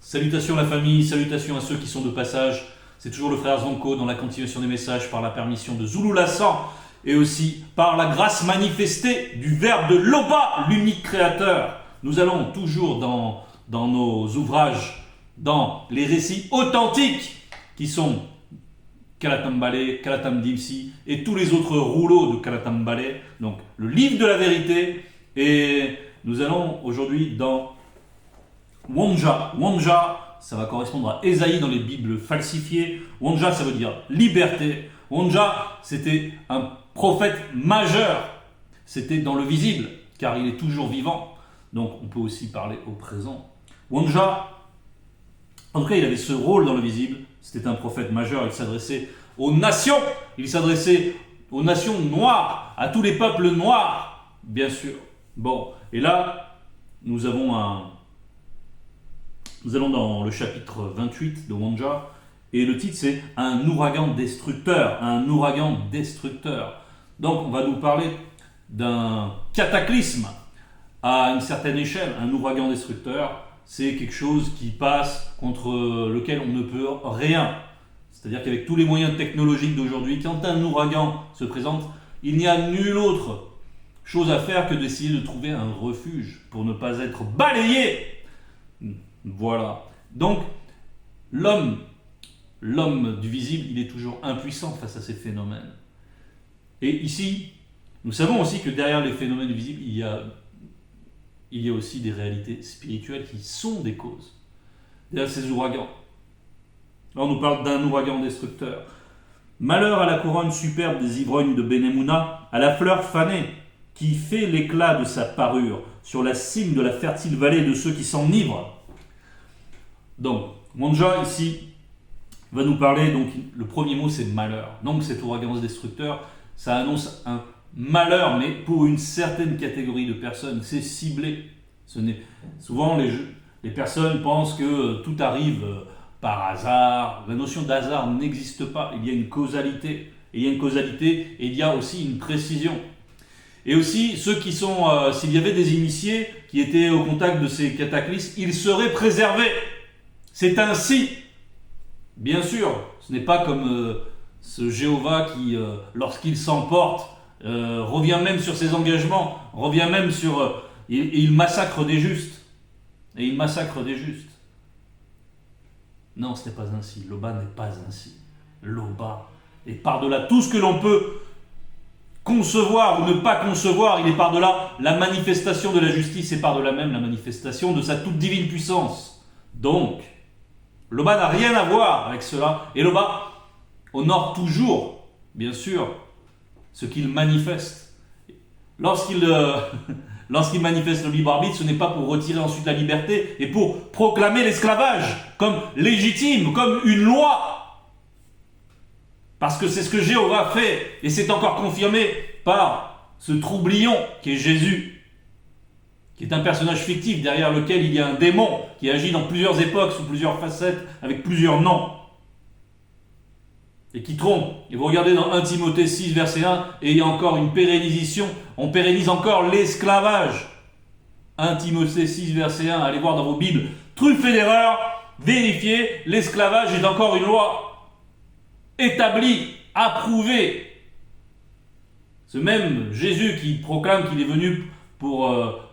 Salutations la famille, salutations à ceux qui sont de passage. C'est toujours le frère Zonko dans la continuation des messages par la permission de Zulu Lassan et aussi par la grâce manifestée du Verbe de Loba, l'unique créateur. Nous allons toujours dans nos ouvrages, dans les récits authentiques qui sont Kalatambale, Kalatamdimsi et tous les autres rouleaux de Kalatambale, donc le livre de la vérité. Et nous allons aujourd'hui dans Wanja. Wanja, ça va correspondre à Ésaïe dans les Bibles falsifiées. Wanja, ça veut dire liberté. Wanja, c'était un prophète majeur. C'était dans le visible, car il est toujours vivant. Donc on peut aussi parler au présent. Wanja, en tout cas, il avait ce rôle dans le visible. C'était un prophète majeur. Il s'adressait aux nations. Il s'adressait aux nations noires, à tous les peuples noirs, bien sûr. Bon, et là, nous allons dans le chapitre 28 de Wanja, et le titre c'est « Un ouragan destructeur ». Un ouragan destructeur. Donc on va nous parler d'un cataclysme à une certaine échelle. Un ouragan destructeur, c'est quelque chose qui passe contre lequel on ne peut rien. C'est-à-dire qu'avec tous les moyens technologiques d'aujourd'hui, quand un ouragan se présente, il n'y a nulle autre chose à faire que d'essayer de trouver un refuge pour ne pas être balayé. Voilà. Donc, l'homme du visible, il est toujours impuissant face à ces phénomènes. Et ici, nous savons aussi que derrière les phénomènes du visible, il y a aussi des réalités spirituelles qui sont des causes. Derrière ces ouragans. Là, on nous parle d'un ouragan destructeur. Malheur à la couronne superbe des ivrognes de Benemouna, à la fleur fanée, qui fait l'éclat de sa parure sur la cime de la fertile vallée de ceux qui s'enivrent. Donc, Wanja ici va nous parler, donc le premier mot c'est malheur. Donc cet ouragan destructeur, ça annonce un malheur, mais pour une certaine catégorie de personnes, c'est ciblé. Souvent les personnes pensent que tout arrive par hasard. La notion d'hasard n'existe pas, il y a une causalité. Et il y a une causalité et il y a aussi une précision. Et aussi, ceux qui sont, s'il y avait des initiés qui étaient au contact de ces cataclysmes, ils seraient préservés. C'est ainsi. Bien sûr, ce n'est pas comme ce Jéhovah qui, lorsqu'il s'emporte, revient même sur ses engagements, revient même sur... il massacre des justes. Et il massacre des justes. Non, ce n'est pas ainsi. Loba n'est pas ainsi. Loba est par-delà tout ce que l'on peut concevoir ou ne pas concevoir, il est par-delà la manifestation de la justice et par-delà même la manifestation de sa toute divine puissance. Donc, Loba n'a rien à voir avec cela, et Loba honore toujours, bien sûr, ce qu'il manifeste. Lorsqu'il manifeste le libre arbitre, ce n'est pas pour retirer ensuite la liberté et pour proclamer l'esclavage comme légitime, comme une loi. Parce que c'est ce que Jéhovah fait, et c'est encore confirmé par ce troublion qui est Jésus, qui est un personnage fictif derrière lequel il y a un démon qui agit dans plusieurs époques, sous plusieurs facettes, avec plusieurs noms, et qui trompe. Et vous regardez dans 1 Timothée 6, verset 1, et il y a encore une pérennisation, on pérennise encore l'esclavage. 1 Timothée 6, verset 1, allez voir dans vos Bibles, truffé d'erreurs, vérifiez, l'esclavage est encore une loi. Établi, approuvé. Ce même Jésus qui proclame qu'il est venu pour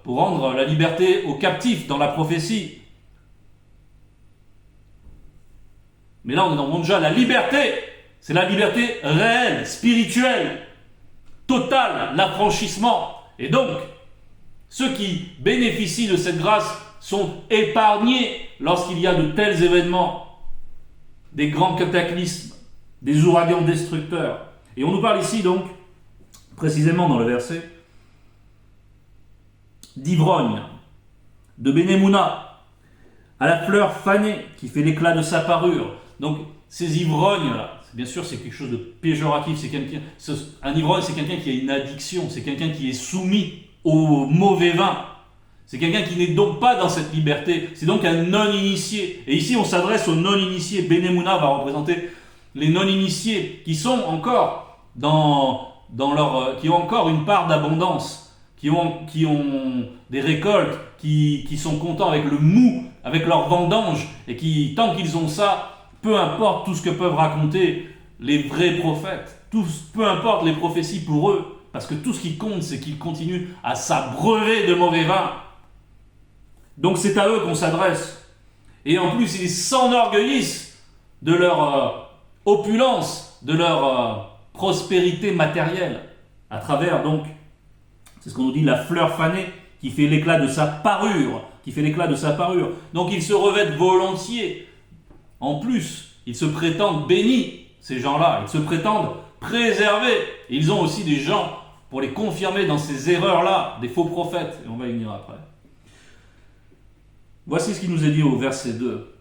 rendre la liberté aux captifs dans la prophétie. Mais là on est dans Wanja, la liberté, c'est la liberté réelle, spirituelle, totale, l'affranchissement. Et donc, ceux qui bénéficient de cette grâce sont épargnés lorsqu'il y a de tels événements, des grands cataclysmes, des ouragans destructeurs. Et on nous parle ici donc, précisément dans le verset, d'ivrogne, de Benemouna, à la fleur fanée qui fait l'éclat de sa parure. Donc ces ivrognes-là, bien sûr c'est quelque chose de péjoratif, un ivrogne c'est quelqu'un qui a une addiction, c'est quelqu'un qui est soumis au mauvais vin. C'est quelqu'un qui n'est donc pas dans cette liberté, c'est donc un non-initié. Et ici on s'adresse aux non-initiés. Benemouna va représenter les non-initiés qui sont encore qui ont encore une part d'abondance, qui ont des récoltes, qui sont contents avec le mou, avec leur vendange, et qui, tant qu'ils ont ça, peu importe tout ce que peuvent raconter les vrais prophètes, peu importe les prophéties pour eux, parce que tout ce qui compte, c'est qu'ils continuent à s'abreuver de mauvais vin. Donc c'est à eux qu'on s'adresse. Et en plus, ils s'enorgueillissent de leur opulence, de leur prospérité matérielle, à travers donc, c'est ce qu'on nous dit, la fleur fanée qui fait l'éclat de sa parure, Donc ils se revêtent volontiers. En plus, ils se prétendent bénis, ces gens-là, ils se prétendent préservés. Et ils ont aussi des gens pour les confirmer dans ces erreurs-là, des faux prophètes, et on va y venir après. Voici ce qui nous est dit au verset 2.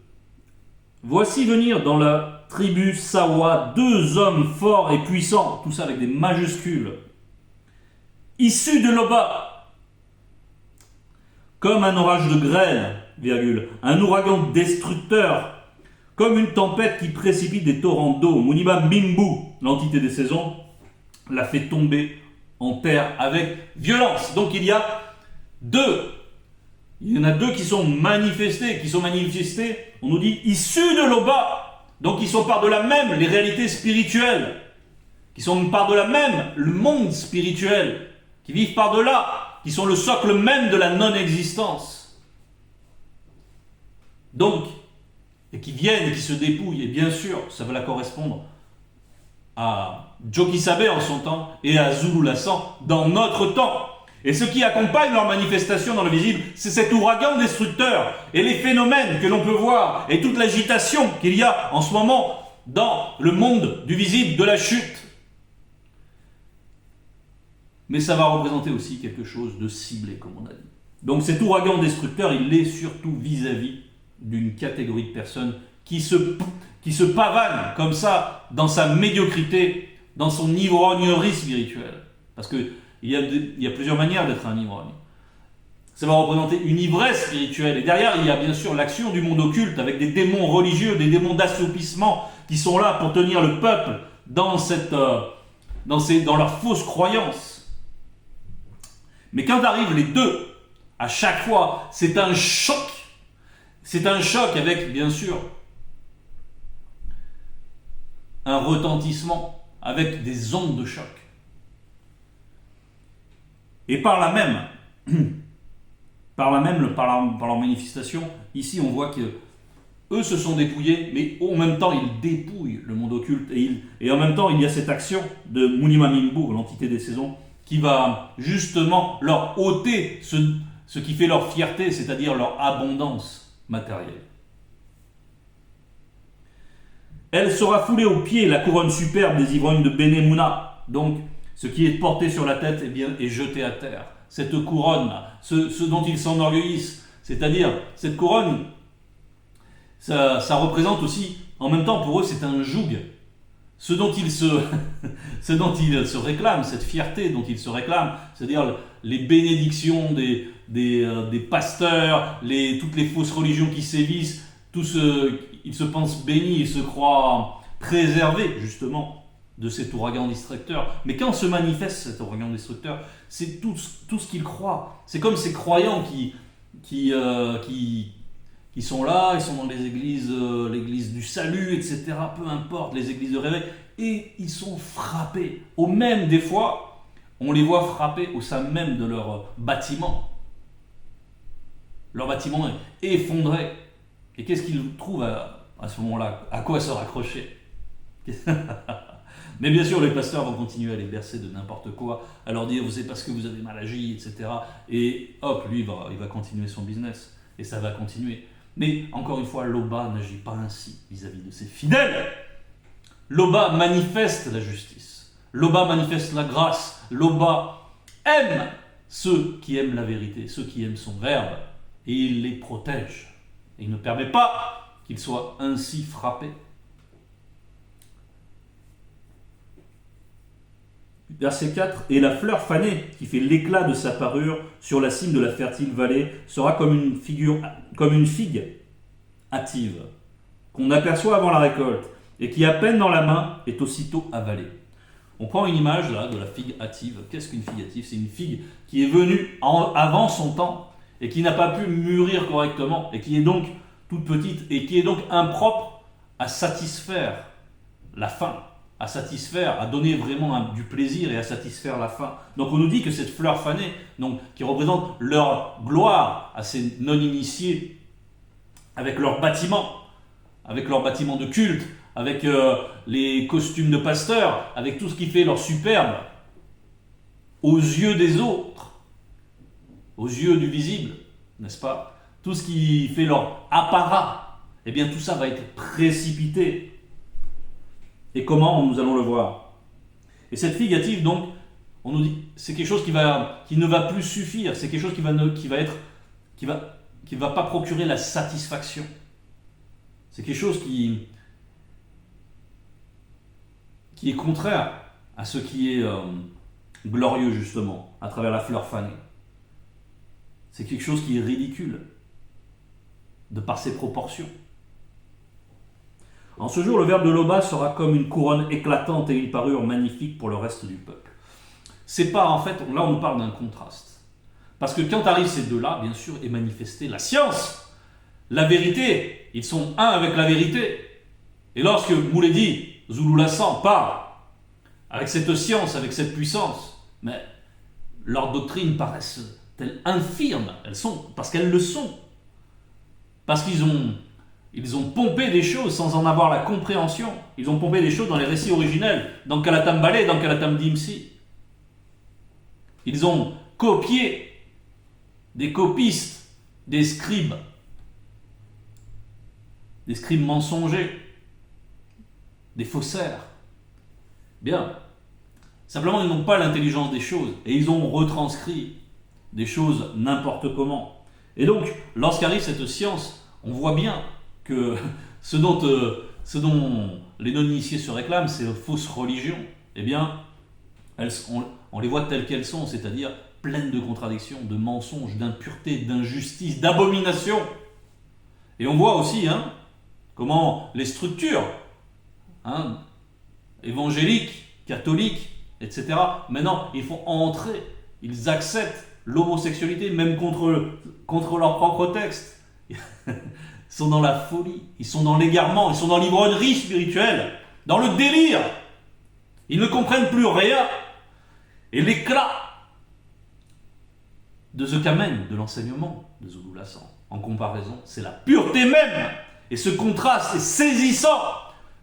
Voici venir dans la tribu Sawa 2 hommes forts et puissants, tout ça avec des majuscules, issus de Loba, comme un orage de grêle, un ouragan destructeur, comme une tempête qui précipite des torrents d'eau. Muniba Mimbu, l'entité des saisons, l'a fait tomber en terre avec violence. Donc il y en a deux qui sont manifestés, on nous dit issus de Loba, donc ils sont par-delà même les réalités spirituelles, qui sont par-delà même le monde spirituel, qui vivent par-delà, qui sont le socle même de la non-existence. Donc, et qui viennent et qui se dépouillent, et bien sûr, ça va la correspondre à Jokisabe en son temps et à Zulu Lassan dans notre temps. Et ce qui accompagne leur manifestation dans le visible, c'est cet ouragan destructeur et les phénomènes que l'on peut voir et toute l'agitation qu'il y a en ce moment dans le monde du visible, de la chute. Mais ça va représenter aussi quelque chose de ciblé, comme on a dit. Donc cet ouragan destructeur, il est surtout vis-à-vis d'une catégorie de personnes qui se pavanent comme ça dans sa médiocrité, dans son ivrognerie spirituelle. Parce qu'il y a plusieurs manières d'être un ivrogne. Ça va représenter une ivresse spirituelle. Et derrière, il y a bien sûr l'action du monde occulte avec des démons religieux, des démons d'assoupissement qui sont là pour tenir le peuple dans leurs fausses croyances. Mais quand arrivent les deux, à chaque fois, c'est un choc. C'est un choc avec, bien sûr, un retentissement, avec des ondes de choc. Et par leur manifestation, ici on voit que eux se sont dépouillés, mais en même temps ils dépouillent le monde occulte. Et en même temps il y a cette action de Munima Mimbu, l'entité des saisons, qui va justement leur ôter ce qui fait leur fierté, c'est-à-dire leur abondance matérielle. Elle sera foulée aux pieds, la couronne superbe des ivrognes de Benemuna. Donc, ce qui est porté sur la tête est jeté à terre. Cette couronne, ce dont ils s'enorgueillissent, c'est-à-dire cette couronne, ça représente aussi, en même temps pour eux, c'est un joug. Ce dont ils se réclament, cette fierté dont ils se réclament, c'est-à-dire les bénédictions des pasteurs, toutes les fausses religions qui sévissent, ils se pensent bénis, ils se croient préservés justement de cet ouragan destructeur. Mais quand se manifeste cet ouragan destructeur, c'est tout ce qu'ils croient. C'est comme ces croyants qui sont là, ils sont dans les églises, l'église du salut, etc., peu importe, les églises de réveil, et ils sont frappés. Des fois, on les voit frappés au sein même de leur bâtiment. Leur bâtiment est effondré. Et qu'est-ce qu'ils trouvent à ce moment-là? À quoi se raccrocher? Mais bien sûr, les pasteurs vont continuer à les bercer de n'importe quoi, à leur dire, c'est parce que vous avez mal agi, etc. Et hop, lui, il va continuer son business. Et ça va continuer. Mais encore une fois, Loba n'agit pas ainsi vis-à-vis de ses fidèles. Loba manifeste la justice. Loba manifeste la grâce. Loba aime ceux qui aiment la vérité, ceux qui aiment son verbe. Et il les protège. Et il ne permet pas qu'ils soient ainsi frappés. Verset 4. Et la fleur fanée, qui fait l'éclat de sa parure sur la cime de la fertile vallée, sera comme une figue hâtive, qu'on aperçoit avant la récolte, et qui, à peine dans la main, est aussitôt avalée. On prend une image là de la figue hâtive. Qu'est-ce qu'une figue hâtive? C'est une figue qui est venue avant son temps, et qui n'a pas pu mûrir correctement, et qui est donc toute petite, et qui est donc impropre à satisfaire la faim, à satisfaire, à donner vraiment du plaisir et à satisfaire la faim. Donc on nous dit que cette fleur fanée, donc, qui représente leur gloire à ces non-initiés, avec leurs bâtiments de culte, avec les costumes de pasteurs, avec tout ce qui fait leur superbe, aux yeux des autres, aux yeux du visible, n'est-ce pas? Tout ce qui fait leur apparat, eh bien tout ça va être précipité. Et comment? Nous allons le voir. Et cette figative, donc, on nous dit, c'est quelque chose qui ne va plus suffire, c'est quelque chose qui va pas procurer la satisfaction. C'est quelque chose qui est contraire à ce qui est glorieux, justement, à travers la fleur fanée. C'est quelque chose qui est ridicule, de par ses proportions. En ce jour, le verbe de Loba sera comme une couronne éclatante et une parure magnifique pour le reste du peuple. C'est pas, en fait, là on nous parle d'un contraste. Parce que quand arrivent ces deux-là, bien sûr, est manifestée la science, la vérité. Ils sont un avec la vérité. Et lorsque Mouledi, Zouloulassan, parle avec cette science, avec cette puissance, mais leurs doctrines paraissent telles infirmes, parce qu'elles le sont. Parce qu'ils ont pompé des choses sans en avoir la compréhension. Ils ont pompé des choses dans les récits originels, dans Kalatam Balé, dans Kalatam Dimsi. Ils ont copié des copistes, des scribes mensongers, des faussaires. Bien. Simplement, ils n'ont pas l'intelligence des choses et ils ont retranscrit des choses n'importe comment. Et donc, lorsqu'arrive cette science, on voit bien que ce dont les non-initiés se réclament, c'est une fausse religion. Eh bien, on les voit telles qu'elles sont, c'est-à-dire pleines de contradictions, de mensonges, d'impuretés, d'injustices, d'abominations. Et on voit aussi comment les structures évangéliques, catholiques, etc., maintenant, ils font entrer, ils acceptent l'homosexualité, même contre leur propre texte. Ils sont dans la folie, ils sont dans l'égarement, ils sont dans l'ivrognerie spirituelle, dans le délire. Ils ne comprennent plus rien. Et l'éclat de ce qu'amène de l'enseignement de Zouloulassan, en comparaison, c'est la pureté même. Et ce contraste est saisissant,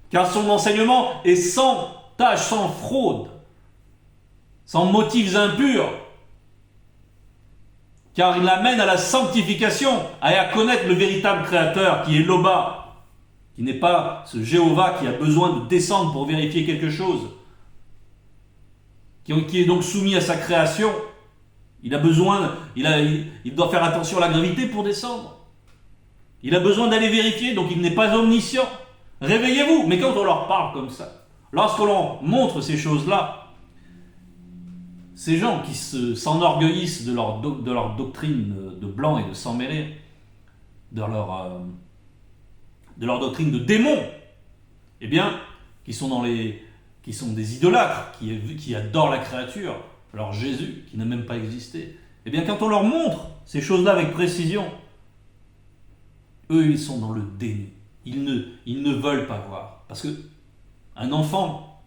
car son enseignement est sans tache, sans fraude, sans motifs impurs, car il amène à la sanctification, à connaître le véritable créateur, qui est Loba, qui n'est pas ce Jéhovah qui a besoin de descendre pour vérifier quelque chose, qui est donc soumis à sa création. Il a besoin, il doit faire attention à la gravité pour descendre. Il a besoin d'aller vérifier, donc il n'est pas omniscient. Réveillez-vous. Mais quand on leur parle comme ça, lorsqu'on leur montre ces choses-là, ces gens qui s'enorgueillissent de leur doctrine de blanc et de sang mêlé, de leur doctrine de démons, eh bien, qui sont des idolâtres, qui adorent la créature, alors Jésus, qui n'a même pas existé, eh bien, quand on leur montre ces choses-là avec précision, eux, ils sont dans le déni. Ils ne veulent pas voir. Parce que un enfant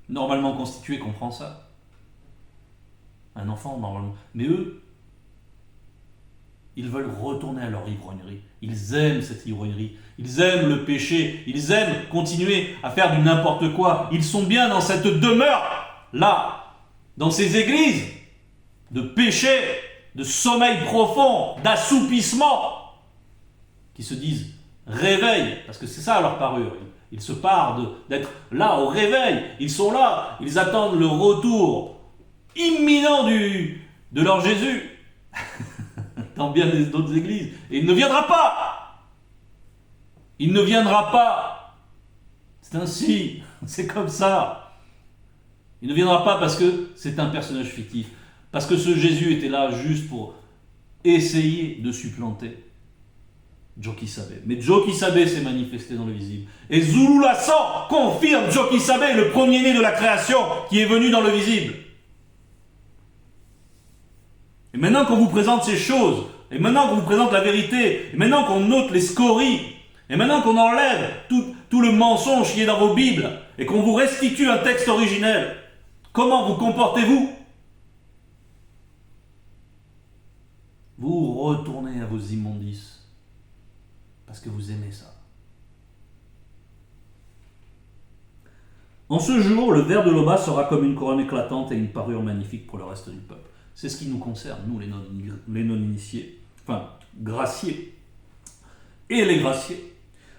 normalement constitué comprend ça. Un enfant normalement. Mais eux, ils veulent retourner à leur ivrognerie. Ils aiment cette ivrognerie. Ils aiment le péché. Ils aiment continuer à faire du n'importe quoi. Ils sont bien dans cette demeure-là, dans ces églises de péché, de sommeil profond, d'assoupissement, qui se disent réveil, parce que c'est ça leur parure. Ils se parent d'être là au réveil. Ils sont là. Ils attendent le retour imminent de leur Jésus dans bien d'autres églises. Et il ne viendra pas. Il ne viendra pas. C'est ainsi. C'est comme ça. Il ne viendra pas parce que c'est un personnage fictif. Parce que ce Jésus était là juste pour essayer de supplanter Djokisabe. Mais Djokisabe s'est manifesté dans le visible. Et Zouloulassan confirme Djokisabe, le premier-né de la création, qui est venu dans le visible. Et maintenant qu'on vous présente ces choses, et maintenant qu'on vous présente la vérité, et maintenant qu'on ôte les scories, et maintenant qu'on enlève tout le mensonge qui est dans vos Bibles, et qu'on vous restitue un texte originel, comment vous comportez-vous? Vous retournez à vos immondices, parce que vous aimez ça. En ce jour, le ver de l'Oba sera comme une couronne éclatante et une parure magnifique pour le reste du peuple. C'est ce qui nous concerne, nous les non-initiés, enfin, graciés et les graciés.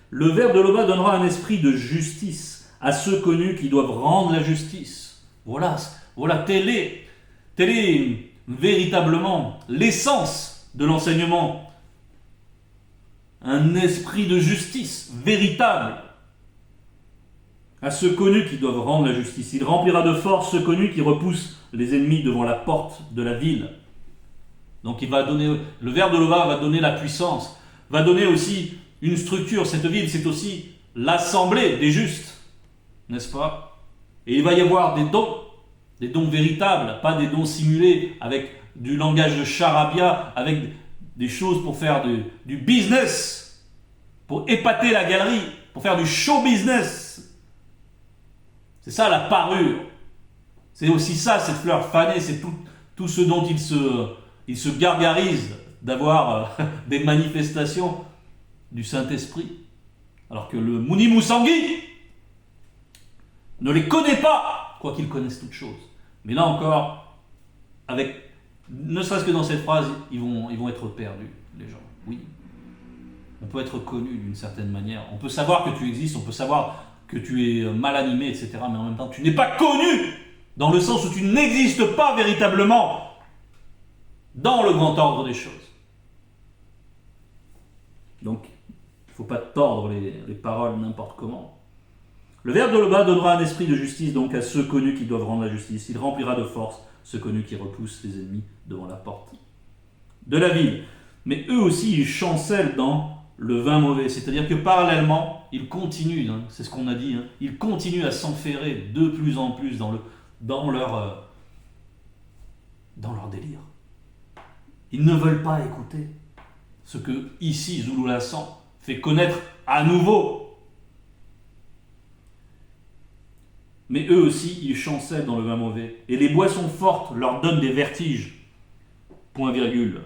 Le ver de l'Oba donnera un esprit de justice à ceux connus qui doivent rendre la justice. Voilà, telle est véritablement l'essence de l'enseignement. Un esprit de justice véritable à ceux connus qui doivent rendre la justice. Il remplira de force ceux connus qui repoussent les ennemis devant la porte de la ville. Donc il va donner, le ver de l'Oba va donner la puissance, va donner aussi une structure. Cette ville, c'est aussi l'assemblée des justes, n'est-ce pas? Et il va y avoir des dons véritables, pas des dons simulés avec du langage de charabia, avec des choses pour faire du business, pour épater la galerie, pour faire du show business. C'est ça la parure. C'est aussi ça, cette fleur fanée, c'est tout ce dont il se gargarise d'avoir des manifestations du Saint-Esprit. Alors que le Mouni Moussangui ne les connaît pas, quoiqu'ils connaissent toutes choses. Mais là encore, ne serait-ce que dans cette phrase, ils vont être perdus, les gens. Oui. On peut être connu d'une certaine manière. On peut savoir que tu existes, on peut savoir que tu es mal animé, etc. Mais en même temps, tu n'es pas connu, dans le sens où tu n'existes pas véritablement dans le grand ordre des choses. Donc, il ne faut pas tordre les paroles n'importe comment. Le ver de l'Oba donnera un esprit de justice donc à ceux connus qui doivent rendre la justice. Il remplira de force ceux connus qui repoussent les ennemis devant la porte de la ville. Mais eux aussi, ils chancellent dans le vin mauvais. C'est-à-dire que parallèlement, ils continuent, c'est ce qu'on a dit, ils continuent à s'enferrer de plus en plus dans leur délire. Ils ne veulent pas écouter ce que ici Zulu Lassan fait connaître à nouveau. Mais eux aussi, ils chancellent dans le vin mauvais. Et les boissons fortes leur donnent des vertiges. Point virgule.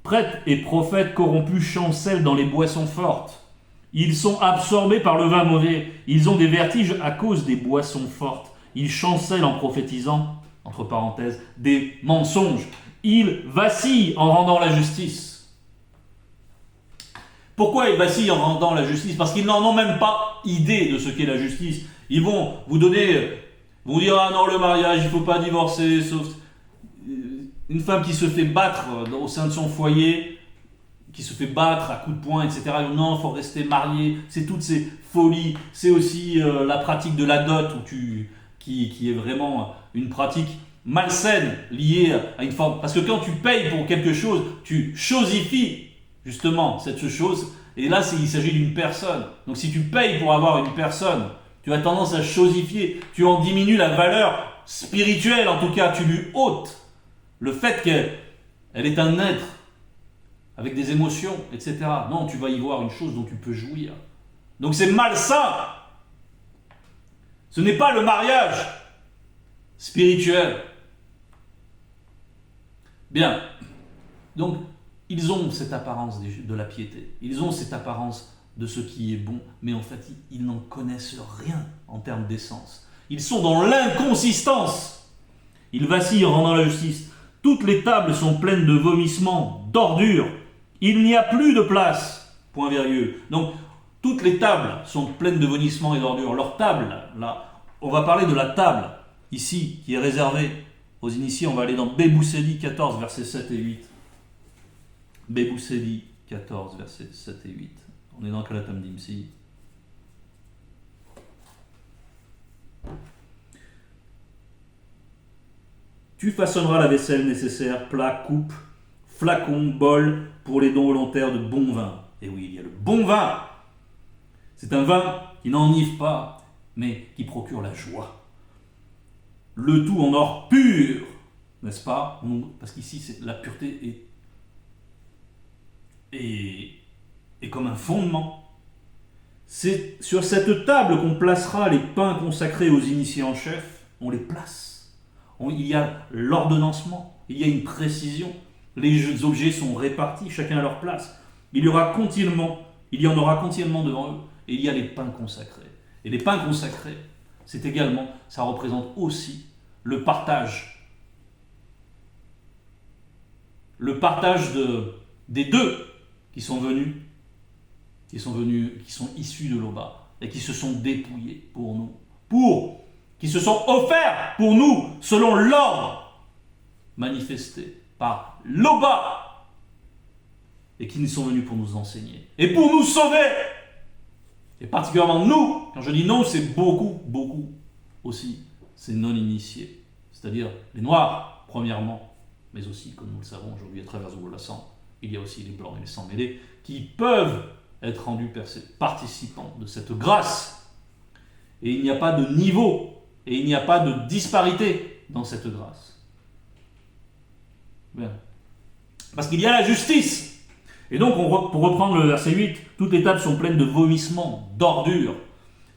Prêtres et prophètes corrompus chancellent dans les boissons fortes. Ils sont absorbés par le vin mauvais. Ils ont des vertiges à cause des boissons fortes. Ils chancellent en prophétisant, entre parenthèses, des mensonges. Ils vacillent en rendant la justice. Pourquoi ils vacillent en rendant la justice? Parce qu'ils n'en ont même pas idée de ce qu'est la justice. Ils vont vous dire, ah non, le mariage, il ne faut pas divorcer, sauf une femme qui se fait battre au sein de son foyer, qui se fait battre à coups de poing, etc. Non, il faut rester marié. C'est toutes ces folies. C'est aussi la pratique de la dot, qui est vraiment une pratique malsaine, liée à une forme. Parce que quand tu payes pour quelque chose, tu chosifies justement cette chose. Et là, il s'agit d'une personne. Donc si tu payes pour avoir une personne, tu as tendance à chosifier. Tu en diminues la valeur spirituelle, en tout cas, tu lui ôtes le fait qu'elle est un être avec des émotions, etc. Non, tu vas y voir une chose dont tu peux jouir. Donc c'est malsain. Ce n'est pas le mariage spirituel. Bien. Donc, ils ont cette apparence de la piété. Ils ont cette apparence de ce qui est bon, mais en fait, ils n'en connaissent rien en termes d'essence. Ils sont dans l'inconsistance. Ils vacillent en rendant la justice. Toutes les tables sont pleines de vomissements, d'ordures. Il n'y a plus de place. Point virgule. Donc, toutes les tables sont pleines de vomissements et d'ordures. Leur table, là, on va parler de la table, ici, qui est réservée aux initiés. On va aller dans Bébousseli 14, versets 7 et 8. Bébousseli 14, versets 7 et 8. On est dans Kalatam Dimsi. Tu façonneras la vaisselle nécessaire, plat, coupe, flacon, bol, pour les dons volontaires de bon vin. Et oui, il y a le bon vin. C'est un vin qui n'enivre pas, mais qui procure la joie. Le tout en or pur, n'est-ce pas? Parce qu'ici, la pureté est et comme un fondement. C'est sur cette table qu'on placera les pains consacrés aux initiés en chef. On les place. Il y a l'ordonnancement, il y a une précision. Les objets sont répartis, chacun à leur place. Il y en aura continuellement devant eux. Et il y a les pains consacrés. Et les pains consacrés, ça représente aussi le partage. Le partage des deux qui sont issus de l'Oba et qui se sont dépouillés pour nous, qui se sont offerts pour nous selon l'ordre manifesté par l'Oba et qui nous sont venus pour nous enseigner et pour nous sauver. Et particulièrement nous, quand je dis nous, c'est beaucoup aussi, c'est non-initiés, c'est-à-dire les Noirs, premièrement, mais aussi, comme nous le savons aujourd'hui à travers Zoulassant, il y a aussi les Blancs et les sans-mêlés qui peuvent être rendus participants de cette grâce. Et il n'y a pas de niveau, et il n'y a pas de disparité dans cette grâce. Bien. Parce qu'il y a la justice. Et donc, pour reprendre le verset 8, toutes les tables sont pleines de vomissements, d'ordures.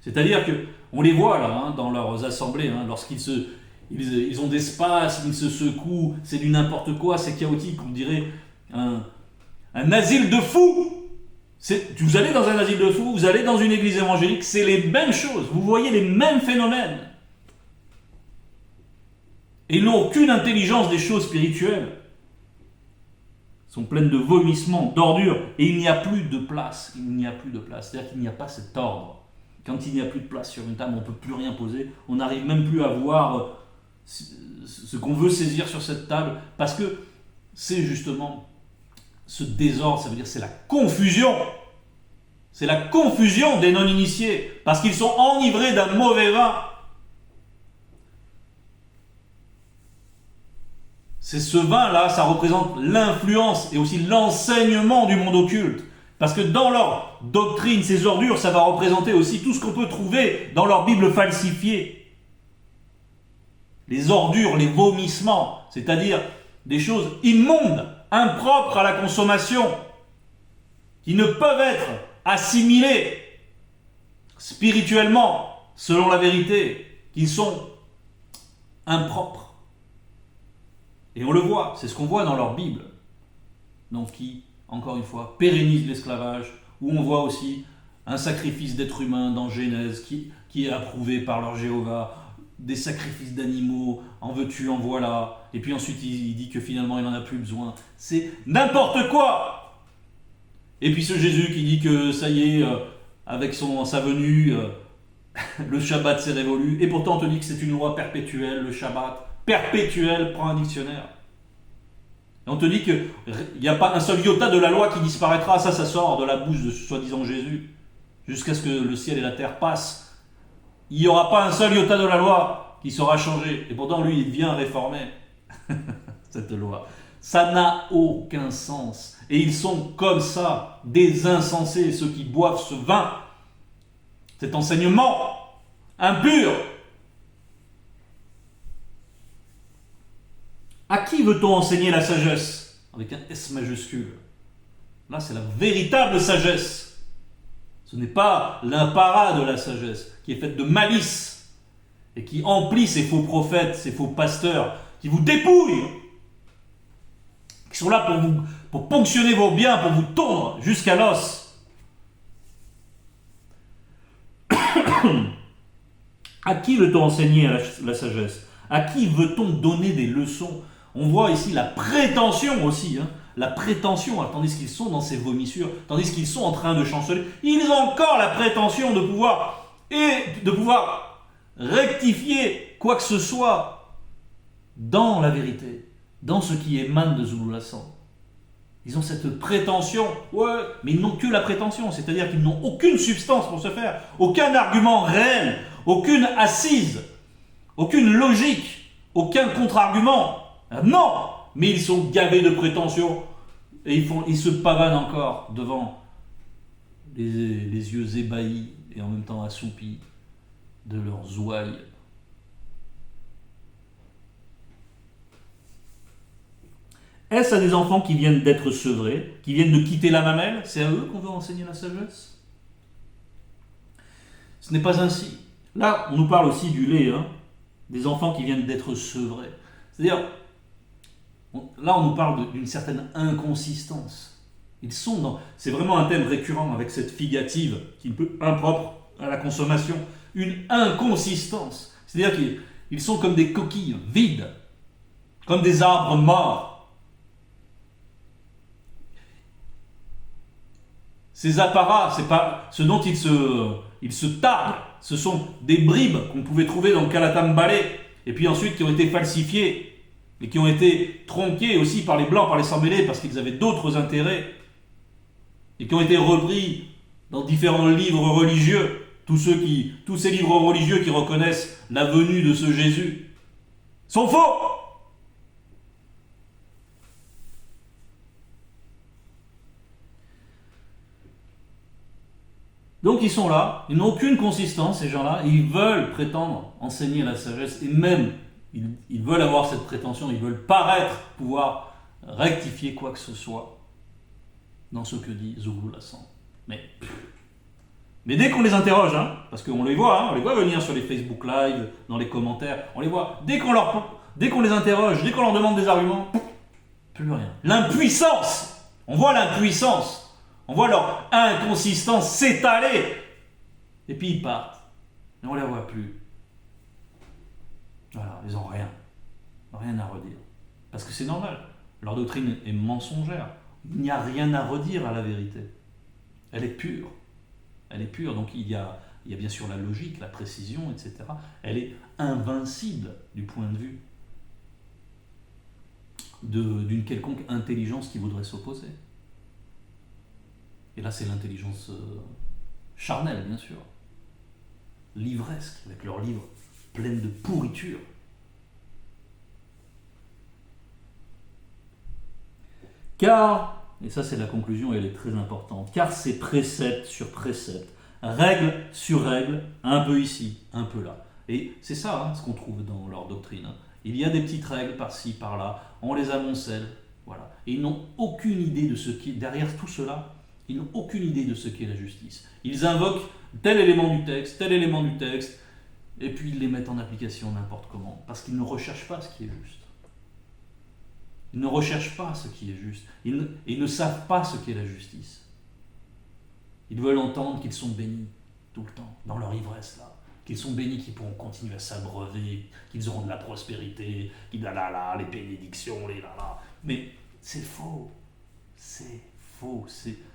C'est-à-dire qu'on les voit là, dans leurs assemblées, lorsqu'ils ont des spasmes, ils se secouent, c'est du n'importe quoi, c'est chaotique, on dirait un asile de fous. Vous allez dans un asile de fous, vous allez dans une église évangélique, c'est les mêmes choses, vous voyez les mêmes phénomènes. Et ils n'ont aucune intelligence des choses spirituelles. Sont pleines de vomissements, d'ordures, et il n'y a plus de place. C'est-à-dire qu'il n'y a pas cet ordre. Quand il n'y a plus de place sur une table, on ne peut plus rien poser, on n'arrive même plus à voir ce qu'on veut saisir sur cette table, parce que c'est justement ce désordre, ça veut dire c'est la confusion. C'est la confusion des non-initiés, parce qu'ils sont enivrés d'un mauvais vin. C'est ce vin-là, ça représente l'influence et aussi l'enseignement du monde occulte. Parce que dans leur doctrine, ces ordures, ça va représenter aussi tout ce qu'on peut trouver dans leur Bible falsifiée. Les ordures, les vomissements, c'est-à-dire des choses immondes, impropres à la consommation, qui ne peuvent être assimilées spirituellement, selon la vérité, qui sont impropres. Et on le voit, c'est ce qu'on voit dans leur Bible. Donc qui, encore une fois, pérennise l'esclavage, où on voit aussi un sacrifice d'êtres humains dans Genèse qui est approuvé par leur Jéhovah, des sacrifices d'animaux, en veux-tu, en voilà, et puis ensuite il dit que finalement il n'en a plus besoin. C'est n'importe quoi. Et puis ce Jésus qui dit que ça y est, avec sa venue, le Shabbat s'est révolu, et pourtant on te dit que c'est une loi perpétuelle, le Shabbat. Perpétuel, prends un dictionnaire. Et on te dit qu'il n'y a pas un seul iota de la loi qui disparaîtra, ça sort de la bouche de soi-disant Jésus, jusqu'à ce que le ciel et la terre passent. Il n'y aura pas un seul iota de la loi qui sera changé. Et pourtant, lui, il vient réformer cette loi. Ça n'a aucun sens. Et ils sont comme ça, des insensés, ceux qui boivent ce vin, cet enseignement impur. À qui veut-on enseigner la sagesse? Avec un S majuscule. Là, c'est la véritable sagesse. Ce n'est pas l'imparade de la sagesse, qui est faite de malice, et qui emplit ces faux prophètes, ces faux pasteurs, qui vous dépouillent, qui sont là pour ponctionner vos biens, pour vous tondre jusqu'à l'os. À qui veut-on enseigner la sagesse? À qui veut-on donner des leçons? On voit ici la prétention aussi, la prétention, tandis qu'ils sont dans ces vomissures, tandis qu'ils sont en train de chanceler, ils ont encore la prétention de pouvoir rectifier quoi que ce soit dans la vérité, dans ce qui émane de Zoulassant. Ils ont cette prétention, mais ils n'ont que la prétention, c'est-à-dire qu'ils n'ont aucune substance pour se faire, aucun argument réel, aucune assise, aucune logique, aucun contre-argument. Non, mais ils sont gavés de prétention et ils se pavanent encore devant les yeux ébahis et en même temps assoupis de leurs ouailles. Est-ce à des enfants qui viennent d'être sevrés, qui viennent de quitter la mamelle? C'est à eux qu'on veut enseigner la sagesse? Ce n'est pas ainsi. Là, on nous parle aussi du lait, hein, des enfants qui viennent d'être sevrés. C'est-à-dire, là, on nous parle d'une certaine inconsistance. C'est vraiment un thème récurrent avec cette figative qui peut impropre à la consommation. Une inconsistance. C'est-à-dire qu'ils sont comme des coquilles vides, comme des arbres morts. Ces apparats, c'est pas ce dont ils se tardent. Ce sont des bribes qu'on pouvait trouver dans le Calatam Ballet, et puis ensuite qui ont été falsifiées, et qui ont été tronquées aussi par les Blancs, par les sans-mêlés, parce qu'ils avaient d'autres intérêts, et qui ont été repris dans différents livres religieux, tous ces livres religieux qui reconnaissent la venue de ce Jésus, sont faux. Donc ils sont là, ils n'ont aucune consistance, ces gens-là, et ils veulent prétendre enseigner la sagesse, et même, ils veulent avoir cette prétention, ils veulent paraître pouvoir rectifier quoi que ce soit dans ce que dit Zouglou Lassan. Mais dès qu'on les interroge, hein, parce qu'on les voit, on les voit venir sur les Facebook Live, dans les commentaires, on les voit, dès qu'on les interroge, dès qu'on leur demande des arguments, plus rien. L'impuissance, on voit l'impuissance. On voit leur inconsistance s'étaler. Et puis ils partent. Et on ne les voit plus. Voilà, ils n'ont rien. Rien à redire. Parce que c'est normal. Leur doctrine est mensongère. Il n'y a rien à redire à la vérité. Elle est pure. Elle est pure. Donc il y a bien sûr la logique, la précision, etc. Elle est invincible du point de vue d'une quelconque intelligence qui voudrait s'opposer. Et là, c'est l'intelligence charnelle, bien sûr. Livresque, avec leurs livres pleins de pourriture. Car, et ça c'est la conclusion et elle est très importante, car c'est précepte sur précepte, règle sur règle, un peu ici, un peu là. Et c'est ça, hein, ce qu'on trouve dans leur doctrine. Il y a des petites règles par-ci, par-là, on les amoncelle, voilà. Et ils n'ont aucune idée de ce qui est derrière tout cela. Ils n'ont aucune idée de ce qu'est la justice. Ils invoquent tel élément du texte, et puis ils les mettent en application n'importe comment, parce qu'ils ne recherchent pas ce qui est juste. Ils ne recherchent pas ce qui est juste. Ils ne savent pas ce qu'est la justice. Ils veulent entendre qu'ils sont bénis tout le temps, dans leur ivresse là. Qu'ils sont bénis, qu'ils pourront continuer à s'abreuver, qu'ils auront de la prospérité, qu'ils les bénédictions, les là. Mais c'est faux. C'est faux.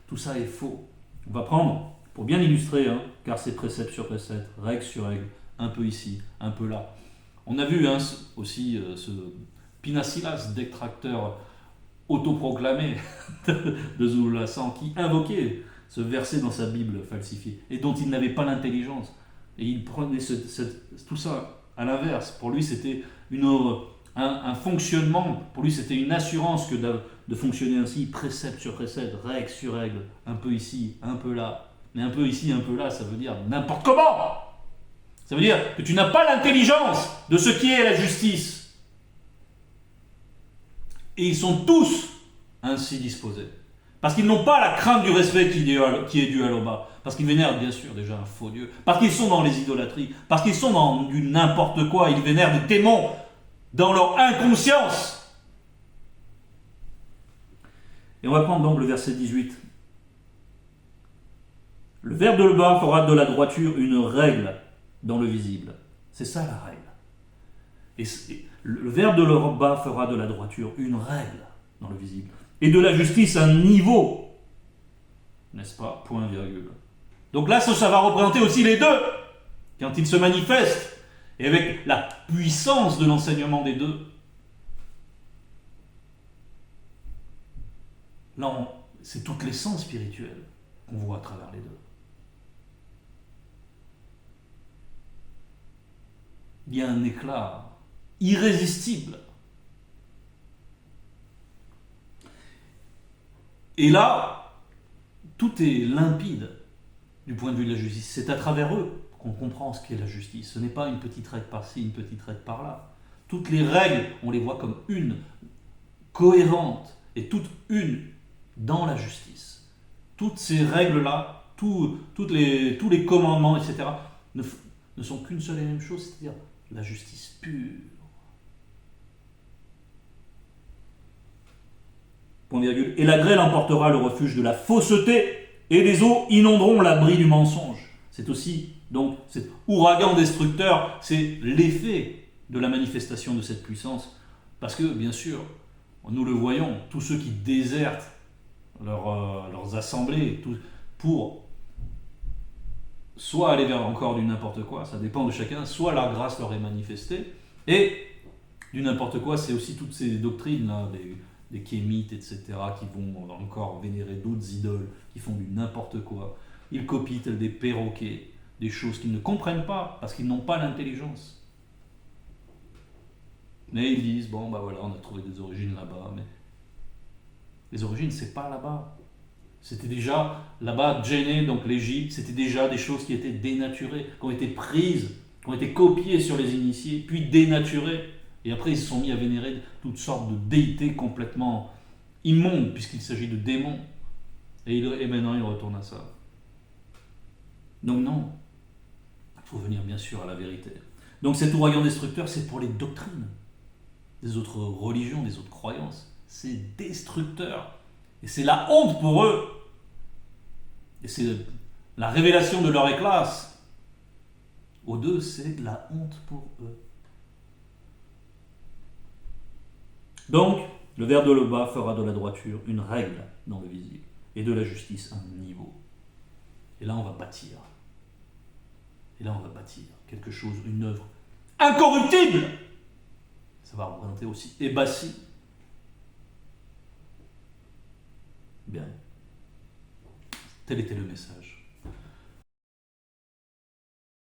Tout ça est faux. On va prendre, pour bien illustrer, hein, car c'est précepte sur précepte, règle sur règle, un peu ici, un peu là. On a vu aussi ce Pinasilas, détracteur autoproclamé de Zouglou Lassan, qui invoquait ce verset dans sa Bible falsifiée, et dont il n'avait pas l'intelligence. Et il prenait tout ça à l'inverse. Pour lui, c'était un fonctionnement, pour lui, c'était une assurance que de fonctionner ainsi, précepte sur précepte, règle sur règle, un peu ici, un peu là. Mais un peu ici, un peu là, ça veut dire n'importe comment. Ça veut dire que tu n'as pas l'intelligence de ce qui est la justice. Et ils sont tous ainsi disposés. Parce qu'ils n'ont pas la crainte du respect qui est dû à l'Oba. Parce qu'ils vénèrent bien sûr déjà un faux Dieu. Parce qu'ils sont dans les idolâtries. Parce qu'ils sont dans du n'importe quoi. Ils vénèrent des démons dans leur inconscience. Et on va prendre donc le verset 18. Le vers de l'Oba fera de la droiture une règle dans le visible. C'est ça la règle. Et le vers de l'Oba fera de la droiture une règle dans le visible. Et de la justice un niveau. N'est-ce pas? Point virgule. Donc là, ça va représenter aussi les deux. Quand ils se manifestent, et avec la puissance de l'enseignement des deux. Là, c'est toute l'essence spirituelle qu'on voit à travers les deux. Il y a un éclat irrésistible. Et là, tout est limpide du point de vue de la justice. C'est à travers eux qu'on comprend ce qu'est la justice. Ce n'est pas une petite règle par-ci, une petite règle par-là. Toutes les règles, on les voit comme une. cohérente et toute une dans la justice. Toutes ces règles-là, tous les commandements, etc., ne sont qu'une seule et même chose, c'est-à-dire la justice pure. Point virgule. Et la grêle emportera le refuge de la fausseté, et les eaux inonderont l'abri du mensonge. C'est aussi, donc, cet ouragan destructeur, c'est l'effet de la manifestation de cette puissance. Parce que, bien sûr, nous le voyons, tous ceux qui désertent leurs assemblées pour soit aller vers encore du n'importe quoi, ça dépend de chacun, soit la grâce leur est manifestée, et du n'importe quoi, c'est aussi toutes ces doctrines-là, des kémites, etc., qui vont encore vénérer d'autres idoles, qui font du n'importe quoi. Ils copient tels des perroquets, des choses qu'ils ne comprennent pas, parce qu'ils n'ont pas l'intelligence. Mais ils disent, bon, bah voilà, on a trouvé des origines là-bas, mais les origines, c'est pas là-bas. C'était déjà, là-bas, Djenné, donc l'Égypte, c'était déjà des choses qui étaient dénaturées, qui ont été prises, qui ont été copiées sur les initiés, puis dénaturées. Et après, ils se sont mis à vénérer toutes sortes de déités complètement immondes, puisqu'il s'agit de démons. Et maintenant, ils retournent à ça. Donc non, il faut venir bien sûr à la vérité. Donc cet ouragan destructeur, c'est pour les doctrines des autres religions, des autres croyances. C'est destructeur. Et c'est la honte pour eux. Et c'est la révélation de leur éclate. Aux deux, c'est la honte pour eux. Donc, le ver de Loba fera de la droiture une règle dans le visible, et de la justice un niveau. Et là, on va bâtir. Et là, on va bâtir quelque chose, une œuvre incorruptible. Ça va représenter aussi Ébassi. Bien. Tel était le message.